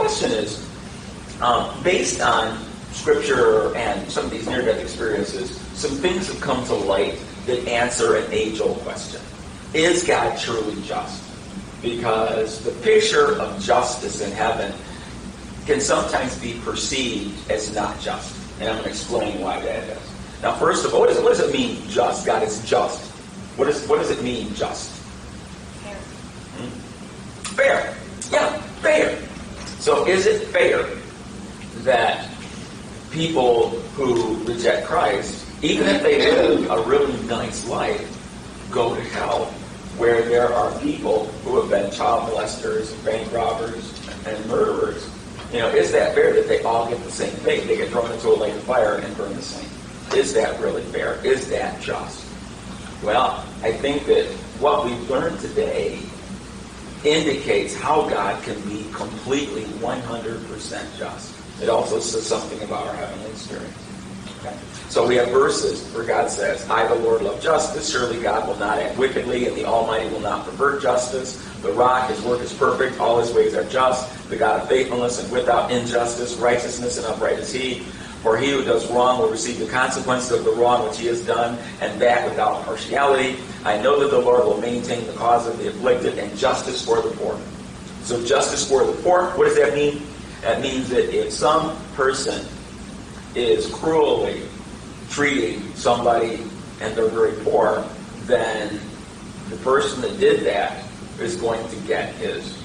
question is, based on Scripture and some of these near-death experiences, some things have come to light that answer an age-old question. Is God truly just? Because the picture of justice in heaven can sometimes be perceived as not just. And I'm going to explain why that is. Now, first of all, what does it mean, just? God is just. What does it mean, just? Fair. Fair. Yeah, fair. So is it fair that people who reject Christ, even if they live a really nice life, go to hell, where there are people who have been child molesters, bank robbers, and murderers? You know, is that fair that they all get the same fate? They get thrown into a lake of fire and burn the same. Is that really fair? Is that just? Well, I think that what we've learned today indicates how God can be completely 100% just. It also says something about our heavenly experience. Okay? So we have verses where God says, I, the Lord, love justice. Surely God will not act wickedly, and the Almighty will not pervert justice. The rock, his work is perfect. All his ways are just. The God of faithfulness and without injustice, righteousness and upright is he. For he who does wrong will receive the consequences of the wrong which he has done, and that without partiality. I know that the Lord will maintain the cause of the afflicted and justice for the poor. So justice for the poor, what does that mean? That means that if some person is cruelly treating somebody and they're very poor, then the person that did that is going to get his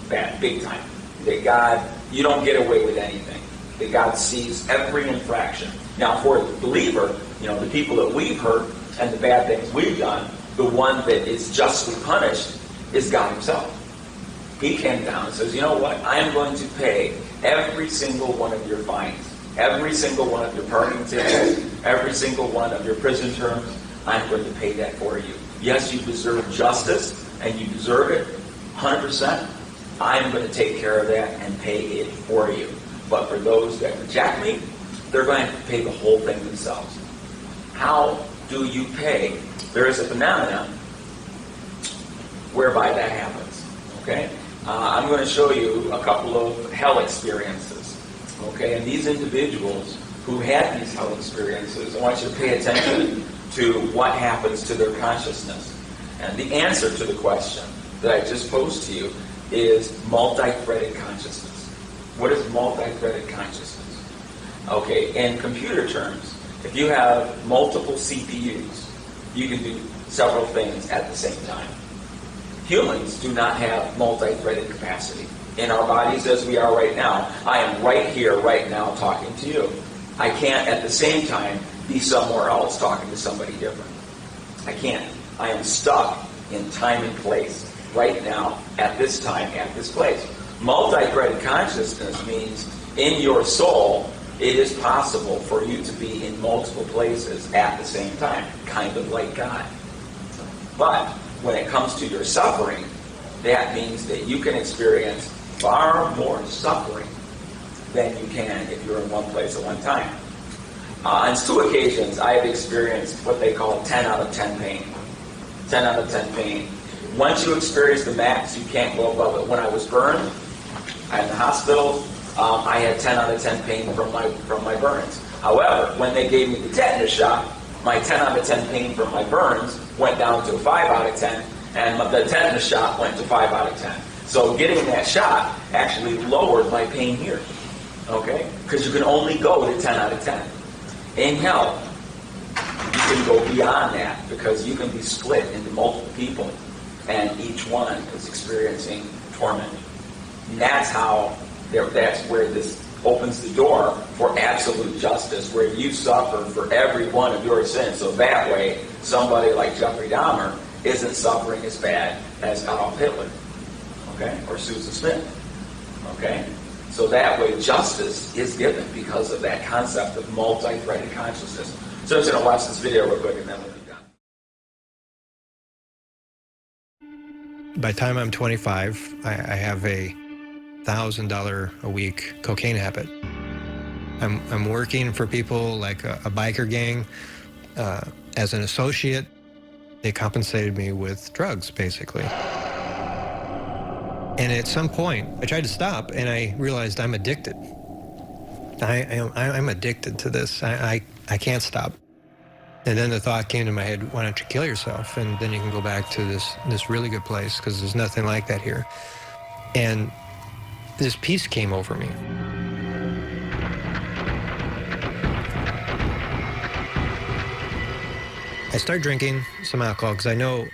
bad big time. That God, you don't get away with anything. That God sees every infraction. Now, for the believer, you know, the people that we've hurt and the bad things we've done, the one that is justly punished is God himself. He came down and says, you know what? I am going to pay every single one of your fines, every single one of your parking tickets, every single one of your prison terms. I'm going to pay that for you. Yes, you deserve justice, and you deserve it 100%. I'm going to take care of that and pay it for you. But for those that reject me, they're going to have to pay the whole thing themselves. How do you pay? There is a phenomenon whereby that happens. Okay? I'm going to show you a couple of hell experiences. Okay? And these individuals who had these hell experiences, I want you to pay attention to what happens to their consciousness. And the answer to the question that I just posed to you is multi-threaded consciousness. What is multi-threaded consciousness? Okay, in computer terms, if you have multiple CPUs, you can do several things at the same time. Humans do not have multi-threaded capacity. In our bodies as we are right now, I am right here, right now, talking to you. I can't at the same time be somewhere else talking to somebody different. I can't. I am stuck in time and place right now, at this time, at this place. Multi-threaded consciousness means in your soul, it is possible for you to be in multiple places at the same time, kind of like God. But when it comes to your suffering, that means that you can experience far more suffering than you can if you're in one place at one time. On 2 occasions, I have experienced what they call 10 out of 10 pain. 10 out of 10 pain. Once you experience the max, you can't go above it. When I was burned, in the hospital, I had 10 out of 10 pain from my burns. However, when they gave me the tetanus shot, my 10 out of 10 pain from my burns went down to a 5 out of 10, and the tetanus shot went to 5 out of 10. So getting that shot actually lowered my pain here. Okay? Because you can only go to 10 out of 10. In hell, you can go beyond that because you can be split into multiple people, and each one is experiencing torment. And that's where this opens the door for absolute justice, where you suffer for every one of your sins. So that way, somebody like Jeffrey Dahmer isn't suffering as bad as Adolf Hitler, okay, or Susan Smith, okay? So that way, justice is given because of that concept of multi-threaded consciousness. So I'm just going to watch this video real quick and then we'll be done. By the time I'm 25, I have a $1,000 a week cocaine habit. I'm working for people like a biker gang. As an associate, they compensated me with drugs, basically. And at some point, I tried to stop, and I realized I'm addicted. I'm addicted to this. I can't stop. And then the thought came to my head, why don't you kill yourself? And then you can go back to this really good place, because there's nothing like that here. And this peace came over me. I start drinking some alcohol because I know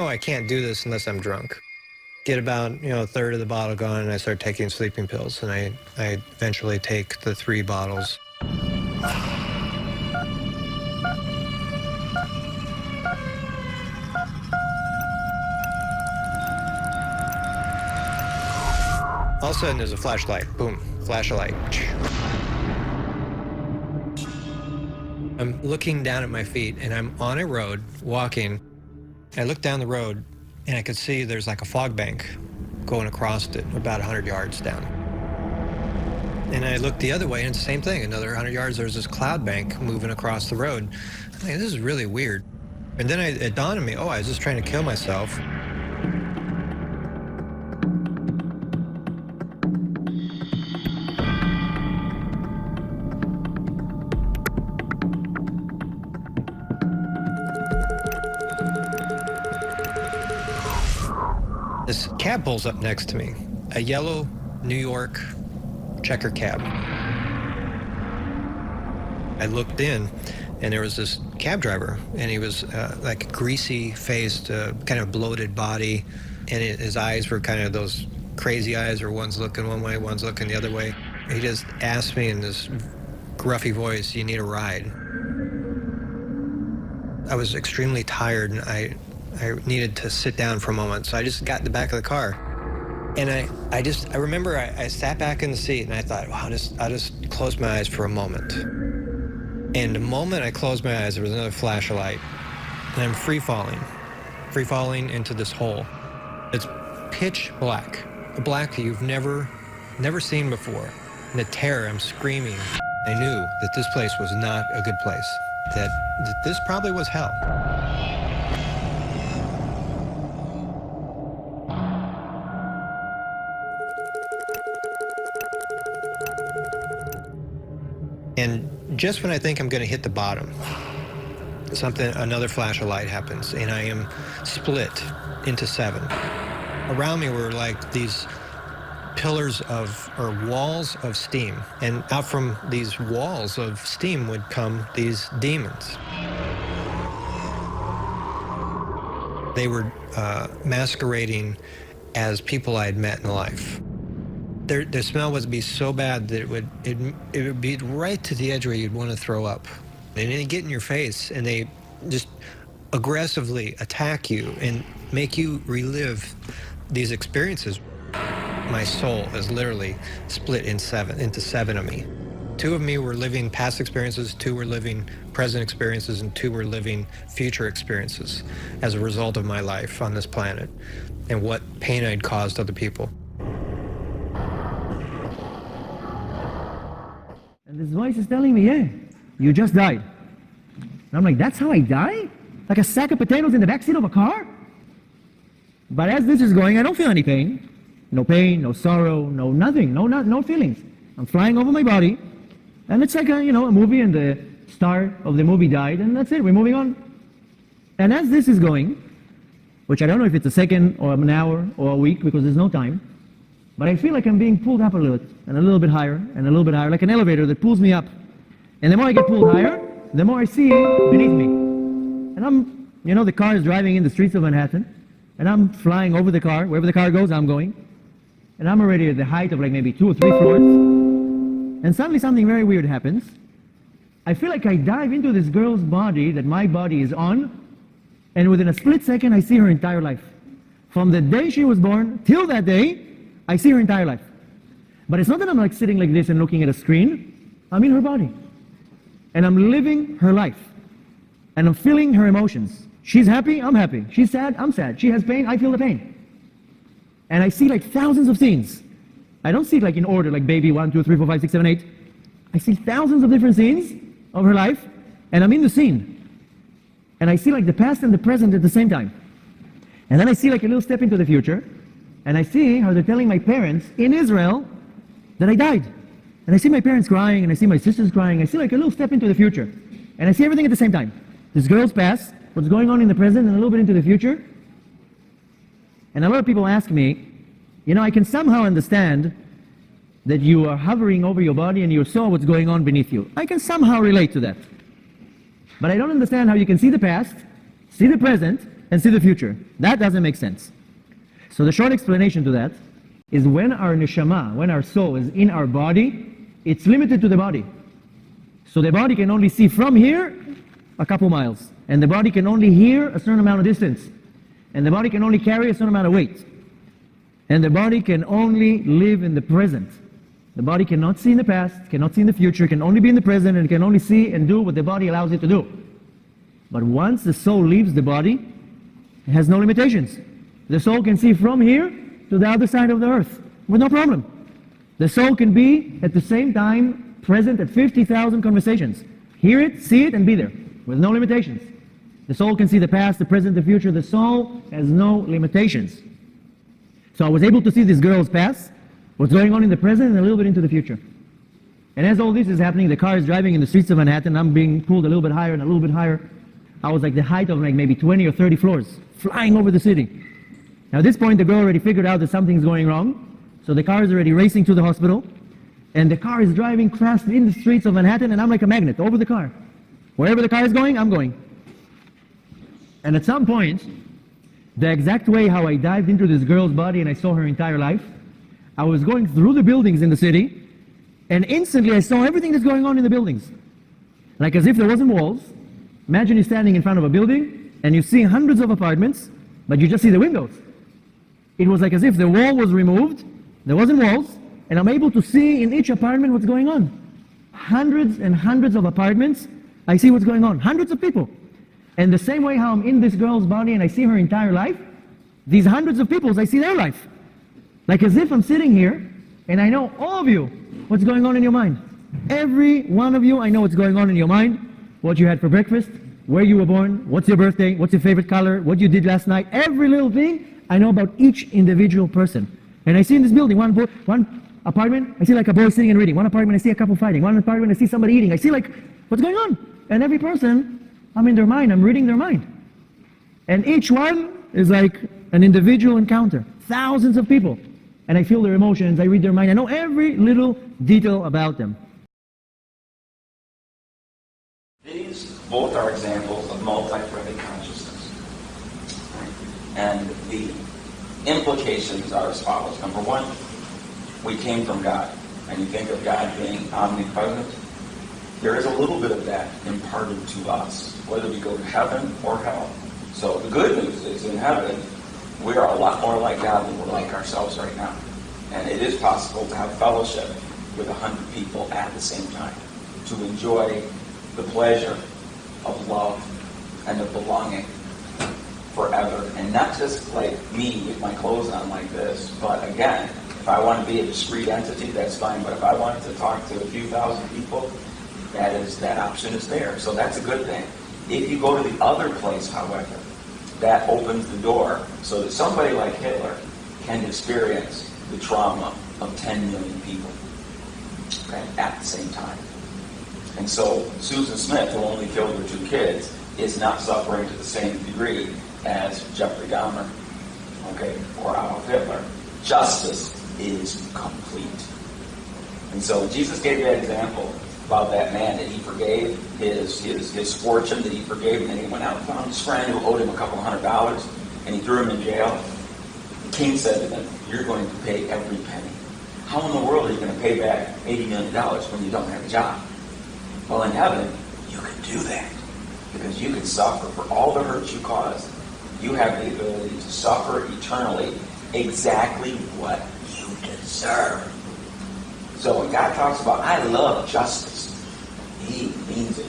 I can't do this unless I'm drunk. Get about, a third of the bottle gone, and I start taking sleeping pills, and I eventually take the 3 bottles. All of a sudden, there's a flashlight. Boom, flash a light. I'm looking down at my feet, and I'm on a road, walking. I look down the road, and I could see there's like a fog bank going across it about 100 yards down. And I look the other way, and it's the same thing. Another 100 yards, there's this cloud bank moving across the road. I'm like, this is really weird. And then it dawned on me, I was just trying to kill myself. This cab pulls up next to me, a yellow New York checker cab. I looked in, and there was this cab driver, and he was like a greasy-faced, kind of bloated body, and his eyes were kind of those crazy eyes where one's looking one way, one's looking the other way. He just asked me in this gruffy voice, "You need a ride?" I was extremely tired, and I needed to sit down for a moment, so I just got in the back of the car. And I remember I sat back in the seat, and I thought, wow, I'll just close my eyes for a moment. And the moment I closed my eyes, there was another flash of light, and I'm free falling into this hole. It's pitch black, a black that you've never seen before. And the terror, I'm screaming. I knew that this place was not a good place, that this probably was hell. And just when I think I'm going to hit the bottom, another flash of light happens, and I am split into 7. Around me were like these walls of steam, and out from these walls of steam would come these demons. They were masquerading as people I had met in life. Their smell would be so bad that it would be right to the edge where you'd want to throw up. And they get in your face, and they just aggressively attack you and make you relive these experiences. My soul is literally split into 7 of me. 2 of me were living past experiences, 2 were living present experiences, and 2 were living future experiences as a result of my life on this planet and what pain I'd caused other people. And this voice is telling me, yeah, you just died. And I'm like, that's how I die? Like a sack of potatoes in the backseat of a car? But as this is going, I don't feel any pain. No pain, no sorrow, no nothing, no feelings. I'm flying over my body, and it's like a movie, and the star of the movie died, and that's it, we're moving on. And as this is going, which I don't know if it's a second or an hour or a week because there's no time, but I feel like I'm being pulled up a little bit, and a little bit higher, and a little bit higher, like an elevator that pulls me up. And the more I get pulled higher, the more I see beneath me. And I'm, the car is driving in the streets of Manhattan, and I'm flying over the car. Wherever the car goes, I'm going. And I'm already at the height of like maybe 2 or 3 floors. And suddenly something very weird happens. I feel like I dive into this girl's body that my body is on, and within a split second, I see her entire life. From the day she was born till that day, I see her entire life. But it's not that I'm like sitting like this and looking at a screen. I'm in her body. And I'm living her life. And I'm feeling her emotions. She's happy, I'm happy. She's sad, I'm sad. She has pain, I feel the pain. And I see like thousands of scenes. I don't see it like in order, like baby 1, 2, 3, 4, 5, 6, 7, 8. I see thousands of different scenes of her life, and I'm in the scene. And I see like the past and the present at the same time. And then I see like a little step into the future, and I see how they're telling my parents in Israel that I died. And I see my parents crying, and I see my sisters crying. I see like a little step into the future. And I see everything at the same time. This girl's past, what's going on in the present, and a little bit into the future. And a lot of people ask me, you know, I can somehow understand that you are hovering over your body and you saw what's going on beneath you. I can somehow relate to that. But I don't understand how you can see the past, see the present, and see the future. That doesn't make sense. So the short explanation to that is when our neshama, when our soul is in our body, it's limited to the body. So the body can only see from here a couple miles. And the body can only hear a certain amount of distance. And the body can only carry a certain amount of weight. And the body can only live in the present. The body cannot see in the past, cannot see in the future, can only be in the present, and can only see and do what the body allows it to do. But once the soul leaves the body, it has no limitations. The soul can see from here to the other side of the earth with no problem. The soul can be at the same time present at 50,000 conversations. Hear it, see it, and be there with no limitations. The soul can see the past, the present, the future. The soul has no limitations. So I was able to see this girl's past, what's going on in the present, and a little bit into the future. And as all this is happening, the car is driving in the streets of Manhattan. I'm being pulled a little bit higher and a little bit higher. I was like the height of like maybe 20 or 30 floors, flying over the city. Now at this point, the girl already figured out that something's going wrong. So the car is already racing to the hospital. And the car is driving fast in the streets of Manhattan, and I'm like a magnet over the car. Wherever the car is going, I'm going. And at some point, the exact way how I dived into this girl's body and I saw her entire life, I was going through the buildings in the city, and instantly I saw everything that's going on in the buildings. Like as if there wasn't walls. Imagine you're standing in front of a building, and you see hundreds of apartments, but you just see the windows. It was like as if the wall was removed, there wasn't walls, and I'm able to see in each apartment what's going on. Hundreds and hundreds of apartments, I see what's going on. Hundreds of people. And the same way how I'm in this girl's body and I see her entire life, these hundreds of people, I see their life. Like as if I'm sitting here and I know all of you what's going on in your mind. Every one of you, I know what's going on in your mind, what you had for breakfast, where you were born, what's your birthday, what's your favorite color, what you did last night. Every little thing, I know about each individual person. And I see in this building, one apartment, I see like a boy sitting and reading. One apartment, I see a couple fighting. One apartment, I see somebody eating. I see like, what's going on? And every person, I'm in their mind, I'm reading their mind. And each one is like an individual encounter. Thousands of people. And I feel their emotions, I read their mind, I know every little detail about them. These both are examples of multi-threaded consciousness. And the implications are as follows. Number one, we came from God. And you think of God being omnipresent. There is a little bit of that imparted to us, whether we go to heaven or hell. So the good news is in heaven, we are a lot more like God than we're like ourselves right now. And it is possible to have fellowship with 100 people at the same time, to enjoy the pleasure of love and of belonging forever. And not just like me with my clothes on like this, but again, if I want to be a discrete entity, that's fine. But if I wanted to talk to a few thousand people, that option is there. So that's a good thing. If you go to the other place, however, that opens the door so that somebody like Hitler can experience the trauma of 10 million people, okay, at the same time. And so Susan Smith, who only killed her 2 kids, is not suffering to the same degree as Jeffrey Dahmer, okay, or Adolf Hitler. Justice is complete. And so Jesus gave that example about that man that he forgave his fortune, that he forgave, and then he went out and found his friend who owed him a couple $100, and he threw him in jail. The king said to him, "You're going to pay every penny." How in the world are you going to pay back $80 million when you don't have a job? Well, in heaven, you can do that, because you can suffer for all the hurt you caused. You have the ability to suffer eternally exactly what you deserve. So when God talks about, I love justice, he means it.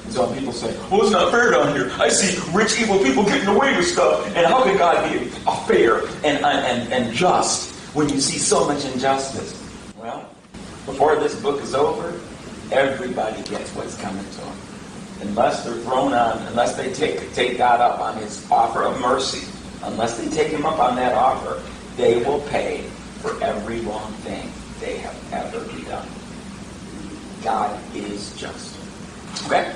And so when people say, well, it's not fair down here. I see rich, evil people getting away with stuff. And how can God be fair and just when you see so much injustice? Well, before this book is over, everybody gets what's coming to them. Unless they're thrown on, unless they take God up on his offer of mercy, unless they take him up on that offer, they will pay for every wrong thing they have ever done. God is just. Okay?